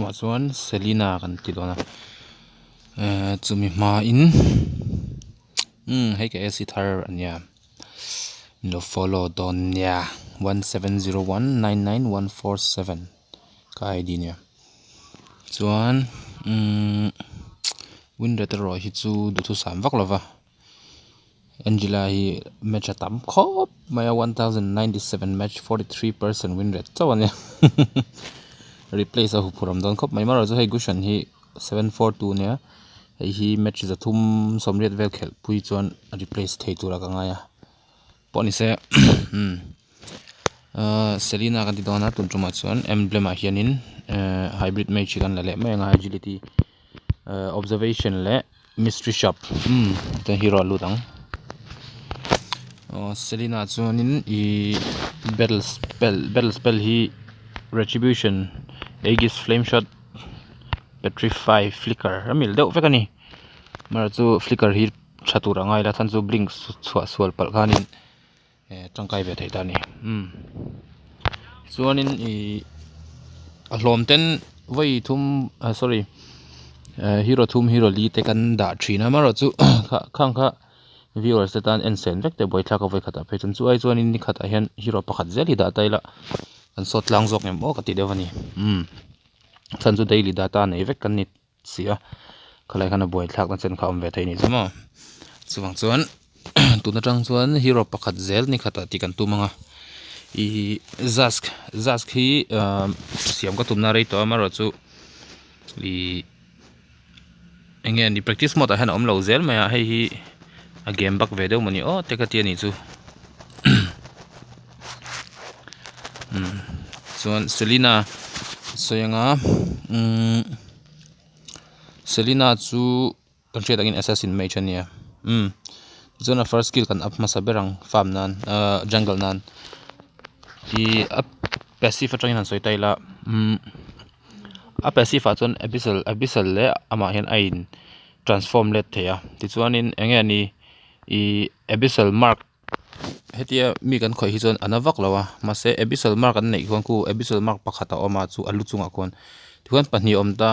chunga chuan Selena kan ti dona chumi ma in hei ka esi thar ania lo follow don nia 170199147 ka ID nia chuan win rate ro hi chu du thu sam vak lova Angela hi match atam khop maya 1097 match 43% win rate chawania replace a hupuram don khop mai maro chu hei cushion hi 742 nia hi match za thum somriat vel khel pui chuan replace thei tura ka ngaya poni se Selena kan ti dona tun tuma chuan emblem a hianin hybrid match kan la le mai nga agility observation le mystery shop the hero ludang Selena chuanin I battle spell hi retribution aegis flame shot petrify flicker ramil deuh vekani mar chu flicker hi thatura ngai la than chu blink chhuah sual pal khanin tangkai ve thei ta ni chuanin a hlom ten voi thum sorry hero thum hero li te kan da thina maro chu khang kha viewers te tan ensen vek te boi thla ka voi khata pe chun chu ai chuanin ni khata hian hero pakhat zel hi da taila an sot lang zok em o ka ti dewani than chu daily data nei vek kan ni sia khalai khana boi thlak na chen kha om ve thei ni chuma chuwang chuan tuna tang chuan hero pakhat zel ni khata ti kan tu manga zask hi siam ka tumna rei to maro chu engen ni practice mode a han om lo zel maya hei hi a game bak ve deuh mani o te ka ti ani chu chuan Selena soyanga Selena chu kan thriat angin assassin mage ania chuan a first skill kan up masa berang farm nan jungle nan I a passive atangin an soi taila a passive a chuan abyssal le ama hian ain transform let theya ti chuanin enge ani I abyssal mark hetia mi kan khoi hi chuan anavak lawa mase abyssal mark an nei khon ku abyssal mark pakhata oma chu alu chunga kon tikhan pahni omta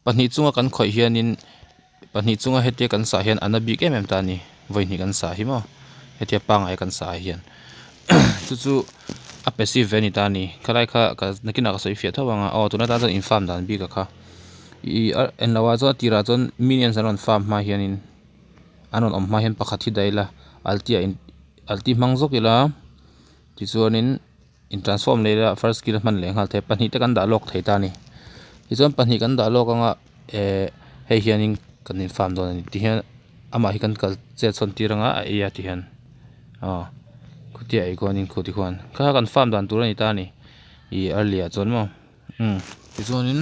pahni chunga kan khoi hianin pahni chunga hetia kan sa hian anabi ke mem ta ni voini kan sa hi mo hetia pangai kan sa hian chu a passive veni ta ni khalai kha ka nakina ka soi fia thawanga o tuna ta chuan inform dan bi ka kha I en lawa chuan tira chuan minions anon farm ma hianin anon om ma hian pakhat hi daila alti mangzok ila ti chuanin in transform leila first skill man leng hal the pahni te kan da lok thei ta ni ti chuan pahni kan da lok anga hei hianin kan in farm don ani ti hian ama hi kan kal che chon tiranga a ti hian kutia ai konin khuti khuan kha kan farm dan tur ani ta ni I early a chon mo ti chuanin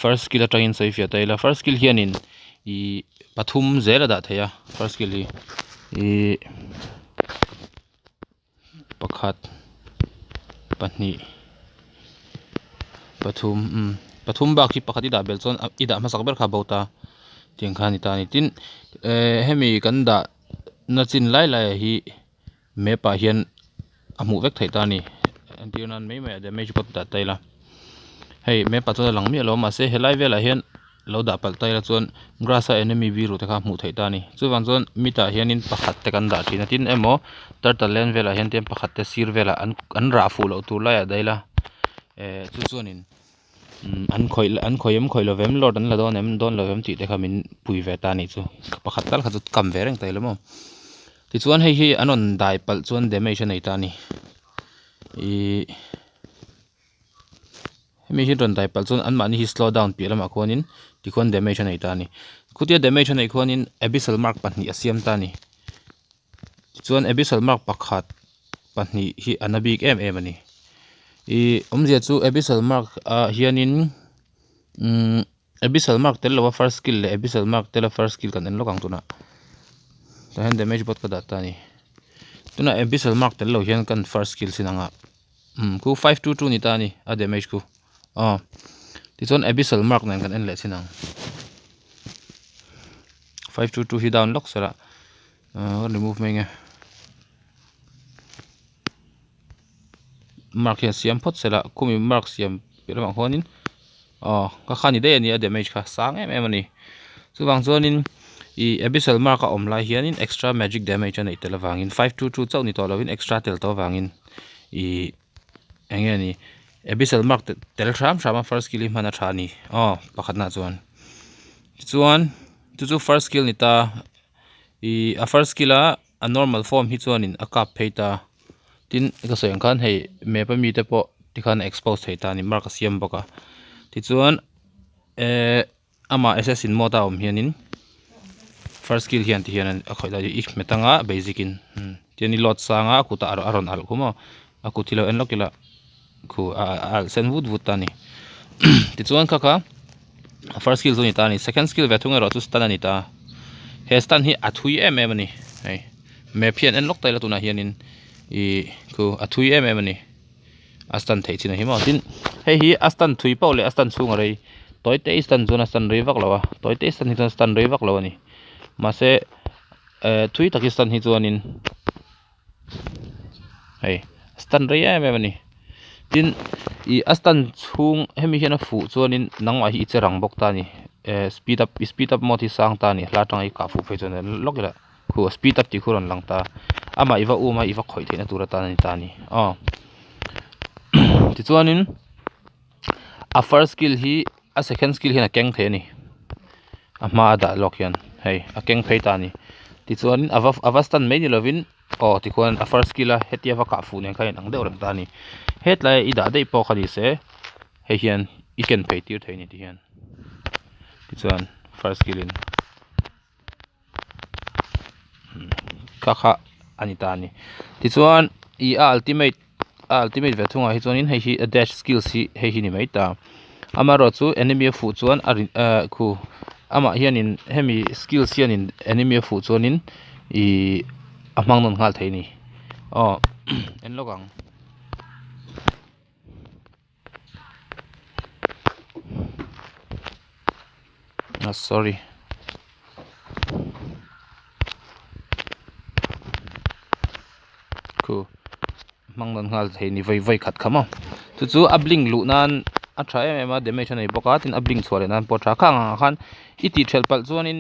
first skill atangin soi fia taila first skill hianin pathum zela da theya first skill hi pakhat pahni pathum ba khi pakhat da bel chon ida masak ber kha bota tiang kha ni ta ni tin hemi kan da na chin lai hi me pa hian amu vek thei ta ni antinan me damage pot da taila hei me pa chona lang mi lo ma se helai vela hian lo da pal taila chuan grassa enemy viru te kha hmu thei ta ni chuwang chuan mita hianin pakhat te kan da thina tin emo turtle len vela hian tem pakhat te sir vela an ra fu lo tur la ya daila chu chuanin an khoi lo vem lord an la don lo vem ti te kha min pui ve ta ni chu pakhat tal kha chu kam ve reng tailo mo ti chuan hei hi anon dai pal chuan damage nei ta ni hemi hi ron dai pal chuan an mani hi slow down pi lama khonin ti khon damage nei ta ni khutia damage nei khonin abyssal mark pahni asiam ta ni chuan abyssal mark pakhat pahni hi anabik em ani omzia chu abyssal mark hianin abyssal mark tel lawa first skill le abyssal mark tel first skill kan en lokang tuna ta hen damage bot ka data ni tuna abyssal mark tel lo hian kan first skill sinanga ku 522 ni ta ni a damage ku ti chuan abyssal mark nan kan en le sinang 522 hi down lock sara remove mai nge mark hian siam phot sela kumi mark siam piramang honin ka khani de ani a damage kha sang em ani chuwang chuanin I abyssal mark a omlai hianin extra magic damage an eitel awangin 522 chau ni to lovin extra tel to wangin I engeni abyssal mark tel thram thram first skill hi mana thani pakhatna chuan chu first skill ni ta a first skill a normal form hi chuanin a kap pheita tin ka soyang khan hei me pa mi te po tikhan expose theita ni mark a siam boka ti chuan ama assassin moda hianin first skill hian ti hian a khoida I metanga basic in tiani lot sanga ku ta aron al khumo aku thilo en lokila khu al sen wood tani ti chuan kha first skill zoni tani second skill vetunga ro chu stun ani ta he stun hi athui em ani hei me phian en lok taila tuna hianin khu athui em ani astan thei china hi ma tin hei hi astan thui paule astan chunga rei toite stun zona stun rei vak lawa toite stun hi stun rei vak lawa ni mase thui takistan hi chuanin hei stun rei em ani tin astan chung hemi hian a fu chuanin nangwa hi che rang bok ta ni speed up mode hi sang ta ni hlatang I ka fu phe chuan lokila khu speed up ti khuron langta ama iwa uma iwa khoi theina tura ta ni ti chuanin a first skill hi a second skill hi na keng the ni ama da lok hian hei a keng phei ta ni ti chuanin avastan me ni lovin ti khuan a first skill a hetia wa ka fu nen khain ang deuh rem ta ni hetlai ida dei po khani se he hian I ken phei tir theini ti hian ti chuan first skill in kha anita ni ti chuan ultimate ve thunga hi chuanin hei hi dash skills hi ni mai ta amaro chu enemy fu chuan khu ama hianin hemi skills hianin enemy fu chuanin amang non ngal theini en logang sorry khu mang non ngal theini vai khat khama chu abling lu nan a tha em a damage nei boka tin abling chhuare nan po tha khang khan iti thelpal chuanin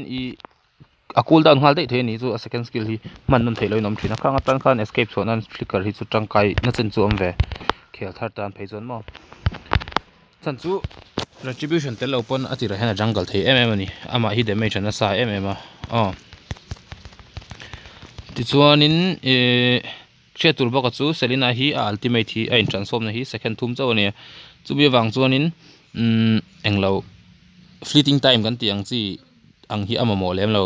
a cool down ngal dei theini chu a second skill hi man non theiloi nom thina khang tan khan escape chonan flicker hi chu tangkai na chen chu amve khel thar tan phei chon mo chan chu retribution tel open atira hena jungle thei em ani ama hi damage na sa em ti chuanin chetur boka chu Selena hi a ultimate hi a in transform na hi second thum chaw ani chubi wang chuanin englo fleeting time kan tiang chi ang hi amamo lem lo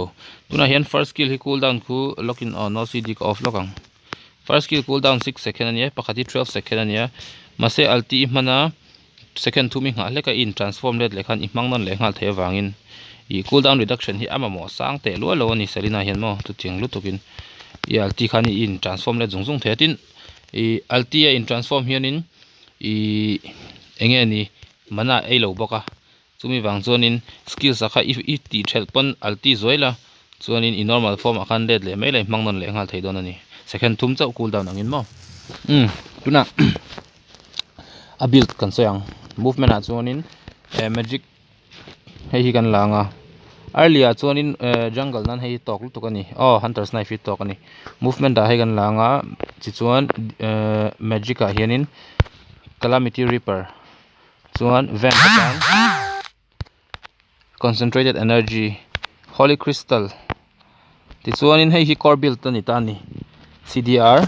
tuna hian first skill hi cooldown khu lock in on no cd off lokang first skill cooldown 6 second ania pakhati 12 second ania mase ulti mana second thumi nga leka in transform let lekhan I mangnon le ngal the wangin cooldown reduction hi amamo sang te lo lo ani Selena hian mo tu ting lutukin ulti khani in transform le zungzung thetin ulti in transform hianin enge ni mana ei lo boka chumi wang chuanin skills akha if ti thelpon ulti zoila chuanin in normal form akhan let le mai le mangnon le ngal thei don ani second thum chau cooldown angin mo tuna a build kan soyang movement a chuanin magic hei hi kan langa earlier chuanin jungle nan hei tok lutuk ani hunter snipe tok ani movement da hei kan langa chi chuan magic a hianin calamity reaper chuan vent kan concentrated energy holy crystal ti chuanin hei hi core build ani tani cdr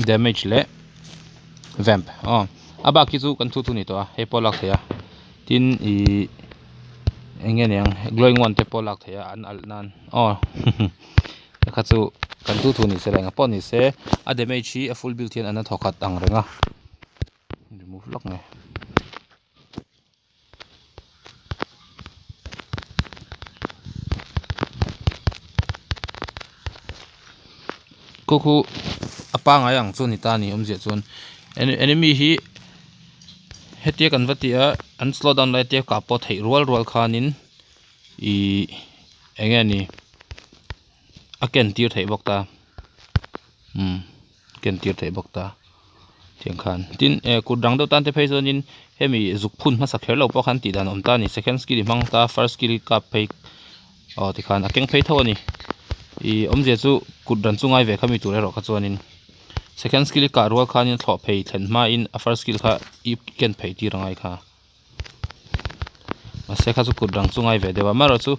damage le vamp aba ki chu kan thu ni to hei polak theya tin engeniang glowing one te polak theya an al nan kha chu kan thu ni se lenga pon ni se a damage hi a full build hian an thokat ang renga remove lock nge koku apanga yang chu ni ta ni omje chun enemy hi hetia kan vatia an slow down lai te ka po thei rol khanin engeni a ken tir thei bokta ken tir thei bokta thiang khan tin kut rang do tan te phei zonin hemi zuk phun ma sakher lo pawh khan ti dan om ta ni second skill mang ta first skill kap phei ti khan a keng phei tho ani I omje chu kut ran chungai ve khami tur ero kha chuanin second skill ka rual khanin thlo phei thlen ma in a first skill kha I ken phei ti rangai kha ma se kha chu kut rang chungai ve dewa maro chu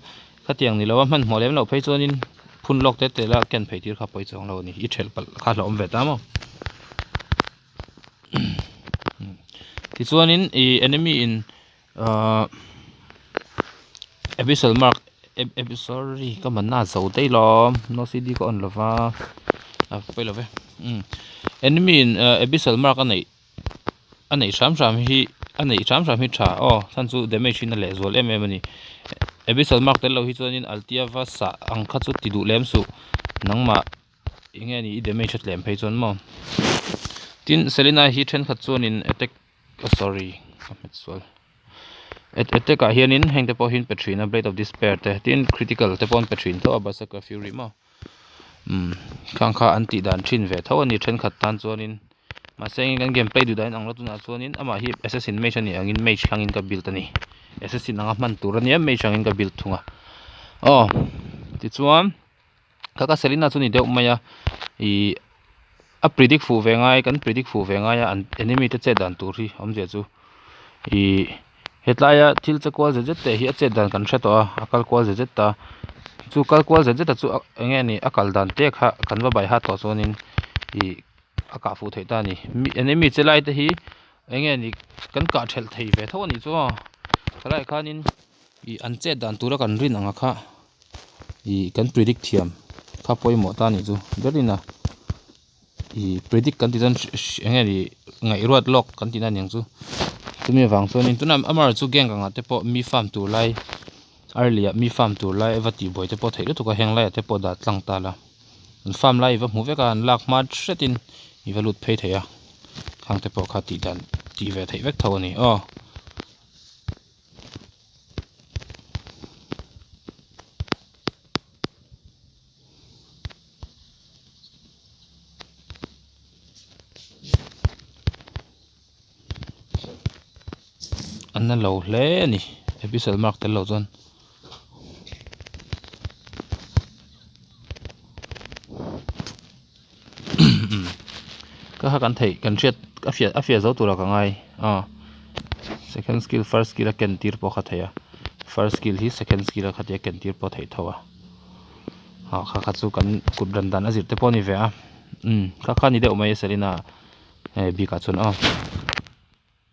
khatiang ni lo man molem lo phei chuanin phun lok te la ken phei tir kha poi chong lo ni I thel pal kha lo om ve ta mo ti chuanin enemy in abyssal mark sorry ka man na zo dei lo no cd ko on lova poi love enemy in abyssal mark anei sham hi tha than chu damage in le zol em ani abyssal mark tel lo hi chuanin altia va sa ang kha chu ti du lem su nangma inge ni damage lem phei chon mo tin Selena hi then khat chuanin attack sorry attack a hianin heng te pawh hin Petrina Blade of Despair te tin critical te pawh Petrin to Berserker Fury mo khang kha anti dan thin ve tho ani then khat tan chuanin ma seng kan game play du dan ang lo tuna chuanin ama hi assassin mage ani angin mage khangin ka build ani assassin anga man tur ani mage khangin ka build thunga ti chuan kaka Selena chu ni deuh maya a predict fu vengai kan predict fu vengai an enemy te che dan tur hi omje chu hetlaya thil che kwal zet te hi a che dan kan threto a kal kwal zet ta chu kal kwal zet chu enge ni akal dan te kha kan va bai ha to chuanin aka fu thei ta ni enemy che lai te hi enge ni kan ka thel thei ve tho ni chu khalai khanin an che dan tura kan rin anga kha kan predict thiam kha poi mo ta ni chu berina predict kan ti jan enge ni ngai ruat lok kan ti na nyang chu tumi wang chuanin tunam amar chu geng anga te po mi farm tu lai arlia mi farm tu lai evati boy te po thei lu tu ka heng lai te po da tlang ta la an farm lai va mu ve kan lak ma thretin I valut phei theya khang te po kha ti dan ti ve thei vek tho ani anna lo hle ani abyssal mark tel lo zon ka kan thei kan riat afia zo tura ka ngai second skill first skill ken tir po kha theya first skill hi second skill kha te ken tir po thei thowa kha chu kan kut ran dan azir te po ni ve kha ni de umai Selena bi ka chun